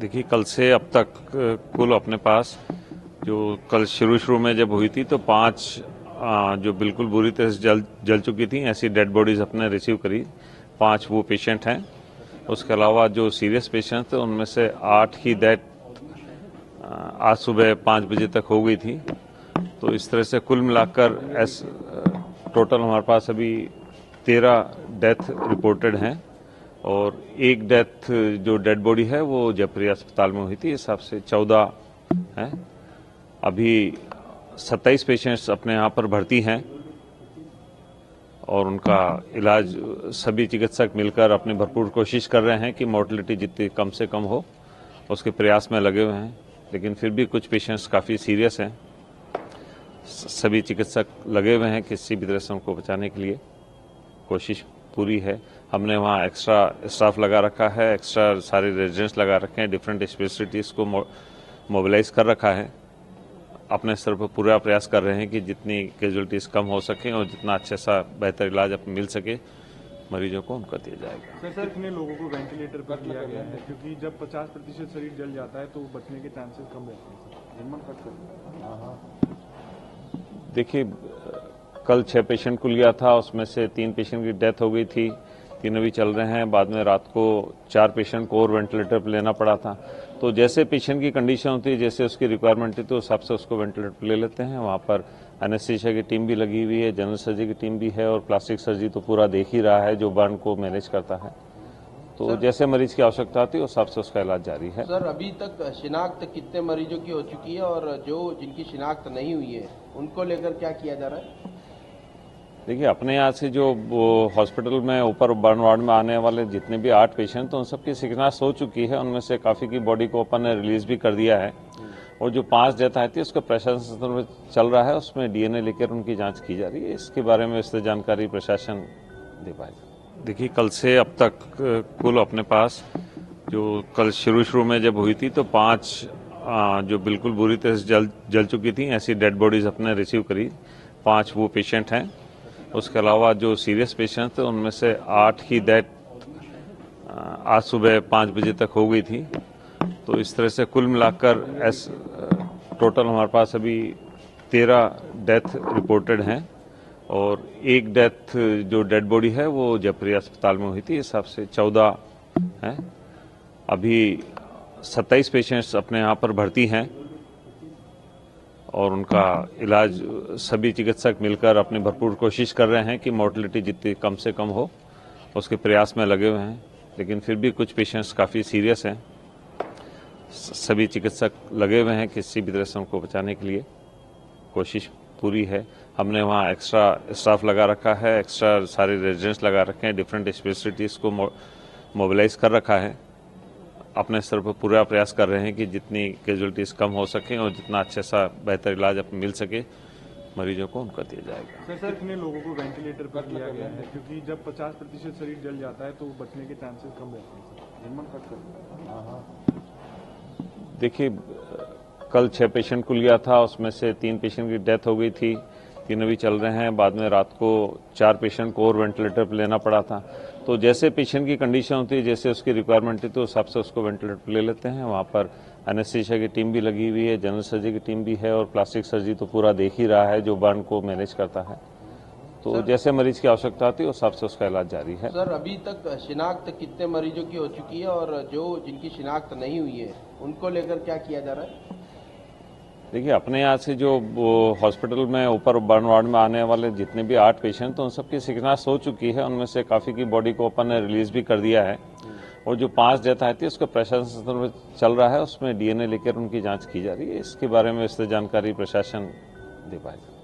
देखिए, कल से अब तक कुल अपने पास जो कल शुरू में जब हुई थी तो 5 जो बिल्कुल बुरी तरह से जल चुकी थी ऐसी डेड बॉडीज अपने रिसीव करी। 5 वो पेशेंट हैं। उसके अलावा जो सीरियस पेशेंट थे उनमें से 8 की डेथ आज सुबह 5 बजे तक हो गई थी। तो इस तरह से कुल मिलाकर टोटल हमारे पास अभी 13 डेथ रिपोर्टेड हैं और एक डेथ जो डेड बॉडी है वो जयपुरी अस्पताल में हुई थी। इस हिसाब से 14 हैं। अभी 27 पेशेंट्स अपने यहाँ पर भर्ती हैं और उनका इलाज सभी चिकित्सक मिलकर अपनी भरपूर कोशिश कर रहे हैं कि मोर्टेलिटी जितनी कम से कम हो उसके प्रयास में लगे हुए हैं। लेकिन फिर भी कुछ पेशेंट्स काफ़ी सीरियस हैं। सभी चिकित्सक लगे हुए हैं किसी भी तरह से उनको बचाने के लिए। कोशिश पूरी है। हमने वहाँ एक्स्ट्रा स्टाफ लगा रखा है, एक्स्ट्रा सारे रेजिडेंट्स लगा रखे हैं, डिफरेंट स्पेशलिटीज़ को मोबिलाइज कर रखा है। अपने स्तर पर पूरा प्रयास कर रहे हैं कि जितनी कैजुअलिटीज़ कम हो सकें और जितना अच्छा सा बेहतर इलाज मिल सके मरीजों को उनका दिया जाएगा। सर कितने लोगों को वेंटिलेटर पर लिया गया है, क्योंकि जब 50% शरीर जल जाता है तो बचने के चांसेस कम रहते हैं। देखिए, कल 6 पेशेंट को लिया था, उसमें से 3 पेशेंट की डेथ हो गई थी, 3 अभी चल रहे हैं। बाद में रात को 4 पेशेंट को और वेंटिलेटर पर लेना पड़ा था। तो जैसे पेशेंट की कंडीशन होती है, जैसे उसकी रिक्वायरमेंट थी तो उस हिसाब से उसको वेंटिलेटर पर ले लेते हैं। वहाँ पर एनेस्थीसिया की टीम भी लगी हुई है, जनरल सर्जरी की टीम भी है और प्लास्टिक सर्जरी तो पूरा देख ही रहा है जो बर्न को मैनेज करता है। तो जैसे मरीज की आवश्यकता होती है उस हिसाब से उसका इलाज जारी है। सर, अभी तक शिनाख्त कितने मरीजों की हो चुकी है और जो जिनकी शिनाख्त नहीं हुई है उनको लेकर क्या किया जा रहा है? देखिए, अपने यहाँ से जो हॉस्पिटल में ऊपर बर्न वार्ड में आने वाले जितने भी 8 पेशेंट तो उन सबकी शिनाख्त हो चुकी है। उनमें से काफ़ी की बॉडी को अपन ने रिलीज भी कर दिया है और जो 5 डेथ आई थी उसका प्रशासन में चल रहा है, उसमें डीएनए लेकर उनकी जांच की जा रही है। इसके बारे में विस्तृत जानकारी प्रशासन दे पाएगा। देखिए, कल से अब तक कुल अपने पास जो कल शुरू में जब हुई थी तो 5 जो बिल्कुल बुरी तरह से जल चुकी थी ऐसी डेड बॉडीज अपने रिसीव करी। 5 वो पेशेंट हैं। उसके अलावा जो सीरियस पेशेंट थे उनमें से 8 की डेथ आज सुबह 5 बजे तक हो गई थी। तो इस तरह से कुल मिलाकर टोटल हमारे पास अभी 13 डेथ रिपोर्टेड हैं और एक डेथ जो डेड बॉडी है वो जयपुरी अस्पताल में हुई थी। इस हिसाब से 14 हैं। अभी 27 पेशेंट्स अपने यहाँ पर भर्ती हैं और उनका इलाज सभी चिकित्सक मिलकर अपनी भरपूर कोशिश कर रहे हैं कि मोर्टेलिटी जितनी कम से कम हो उसके प्रयास में लगे हुए हैं। लेकिन फिर भी कुछ पेशेंट्स काफ़ी सीरियस हैं। सभी चिकित्सक लगे हुए हैं किसी भी तरह से उनको बचाने के लिए। कोशिश पूरी है। हमने वहाँ एक्स्ट्रा स्टाफ लगा रखा है, एक्स्ट्रा सारे रेजिडेंट्स लगा रखे हैं, डिफरेंट स्पेशलिटीज़ को मोबिलाइज कर रखा है। अपने स्तर पर पूरा प्रयास कर रहे हैं कि जितनी कैजुअलिटीज़ कम हो सकें और जितना अच्छा सा बेहतर इलाज मिल सके मरीजों को उनका दिया जाएगा। सर कितने लोगों को वेंटिलेटर पर लिया गया है, क्योंकि जब 50% शरीर जल जाता है तो बचने के चांसेस कम रहते हैं। देखिए, कल 6 पेशेंट को लिया था, उसमें से 3 पेशेंट की डेथ हो गई थी, 3 अभी चल रहे हैं। बाद में रात को 4 पेशेंट को और वेंटिलेटर पर लेना पड़ा था। तो जैसे पेशेंट की कंडीशन होती है, जैसे उसकी रिक्वायरमेंट थी तो उस हिसाब से उसको वेंटिलेटर पर ले लेते हैं। वहाँ पर एनेस्थीसिया की टीम भी लगी हुई है, जनरल सर्जरी की टीम भी है और प्लास्टिक सर्जरी तो पूरा देख ही रहा है जो बर्न को मैनेज करता है। तो जैसे मरीज की आवश्यकता होती है उस हिसाब से उसका इलाज जारी है। सर, अभी तक शिनाख्त कितने मरीजों की हो चुकी है और जो जिनकी शिनाख्त नहीं हुई है उनको लेकर क्या किया जा रहा है? देखिए, अपने यहाँ से जो हॉस्पिटल में ऊपर बर्न वार्ड में आने वाले जितने भी 8 पेशेंट तो उन सबकी शिनाख्त हो चुकी है। उनमें से काफ़ी की बॉडी को अपन ने रिलीज भी कर दिया है और जो 5 डेथ आई थी उसका प्रशासन में चल रहा है, उसमें डीएनए लेकर उनकी जांच की जा रही है। इसके बारे में विस्तृत जानकारी प्रशासन दे पाएगा।